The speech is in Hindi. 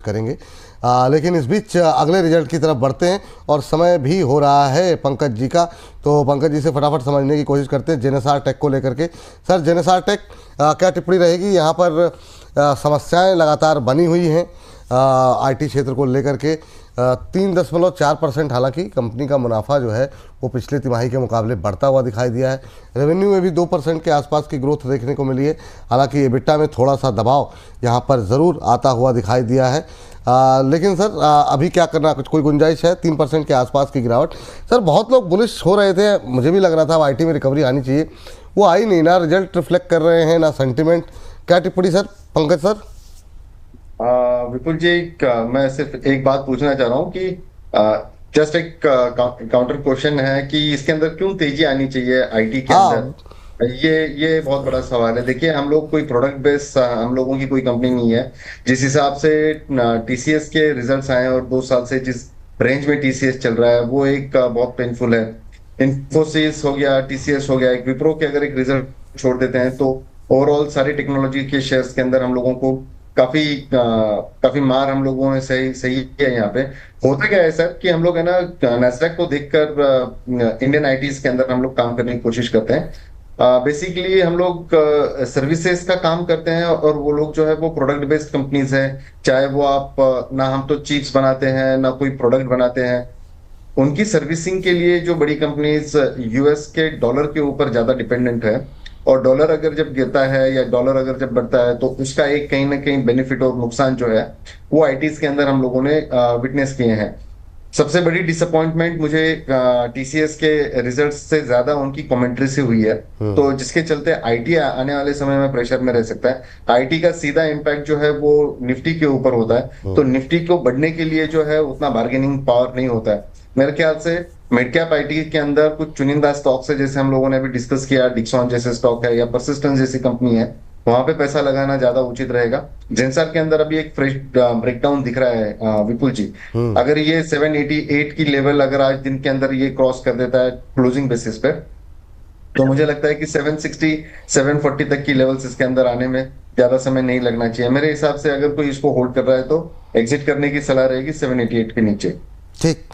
करेंगे। लेकिन इस बीच अगले रिजल्ट की तरफ बढ़ते हैं और समय भी हो रहा है पंकज जी का, तो पंकज जी से फटाफट समझने की कोशिश करते हैं जेनेसार टेक को लेकर के। सर, जेनेसार टेक क्या टिप्पणी रहेगी? यहाँ पर समस्याएं लगातार बनी हुई हैं आईटी क्षेत्र को लेकर के। 3.4% हालांकि कंपनी का मुनाफा जो है वो पिछले तिमाही के मुकाबले बढ़ता हुआ दिखाई दिया है। रेवेन्यू में भी 2% के आसपास की ग्रोथ देखने को मिली है। हालांकि एबिटा में थोड़ा सा दबाव यहाँ पर ज़रूर आता हुआ दिखाई दिया है। लेकिन सर अभी क्या करना, कुछ कोई गुंजाइश है? 3% के आसपास की गिरावट। सर बहुत लोग बुलिश हो रहे थे, मुझे भी लग रहा था आईटी में रिकवरी आनी चाहिए, वो आई नहीं, ना रिजल्ट रिफ्लेक्ट कर रहे हैं ना सेंटिमेंट। क्या टिप्पणी सर, पंकज सर? विपुल जी, मैं सिर्फ एक बात पूछना चाह रहा हूँ कि जस्ट एक काउंटर क्वेश्चन है कि इसके अंदर क्यों तेजी आनी चाहिए आईटी के हाँ। अंदर। ये बहुत बड़ा सवाल है। देखिए, हम लोग कोई प्रोडक्ट बेस्ड, हम लोगों की कोई कंपनी नहीं है। जिस हिसाब से टीसीएस के रिजल्ट्स आए और 2 साल से जिस रेंज में टीसीएस चल रहा है वो एक बहुत पेनफुल है। इन्फोसिस हो गया, टीसीएस हो गया, एक विप्रो के अगर एक रिजल्ट छोड़ देते हैं तो ओवरऑल सारी टेक्नोलॉजी के शेयर्स के अंदर हम लोगों को काफी काफी मार हम लोगों ने सही सही है। यहाँ पे होता क्या है सर कि हम लोग है ना नैस्डैक को देखकर इंडियन आईटीज के अंदर हम लोग काम करने की कोशिश करते हैं। बेसिकली हम लोग सर्विसेज का काम करते हैं और वो लोग जो है वो प्रोडक्ट बेस्ड कंपनीज हैं। चाहे वो आप ना हम तो चिप्स बनाते हैं ना कोई प्रोडक्ट बनाते हैं। उनकी सर्विसिंग के लिए जो बड़ी कंपनीज यूएस के डॉलर के ऊपर ज्यादा डिपेंडेंट है। और डॉलर अगर जब गिरता है या डॉलर अगर जब बढ़ता है तो उसका एक कहीं ना कहीं बेनिफिट और नुकसान जो है वो आईटीज के अंदर हम लोगों ने विटनेस किए हैं। सबसे बड़ी डिसअपॉइंटमेंट मुझे टीसीएस के रिजल्ट्स से ज्यादा उनकी कमेंट्री से हुई है, तो जिसके चलते आईटी आने वाले समय में प्रेशर में रह सकता है। आईटी का सीधा इम्पैक्ट जो है वो निफ्टी के ऊपर होता है, तो निफ्टी को बढ़ने के लिए जो है उतना बार्गेनिंग पावर नहीं होता है मेरे ख्याल से। मिड कैप आईटी के अंदर कुछ चुनिंदा स्टॉक्स है, जैसे हम लोगों ने अभी डिस्कस किया, डिक्सॉन जैसे स्टॉक है या परसिस्टेंस जैसी कंपनी है, वहां पे पैसा लगाना ज्यादा उचित रहेगा। जेंसार के अंदर अभी एक फ्रेश ब्रेकडाउन दिख रहा है विपुल जी। अगर ये 788 की लेवल अगर आज दिन के अंदर ये क्रॉस कर देता है क्लोजिंग बेसिस पे, तो मुझे लगता है कि 760 740 तक की लेवल्स इसके अंदर आने में ज्यादा समय नहीं लगना चाहिए मेरे हिसाब से। अगर कोई इसको होल्ड कर रहा है तो एग्जिट करने की सलाह रहेगी 788 के नीचे। ठीक।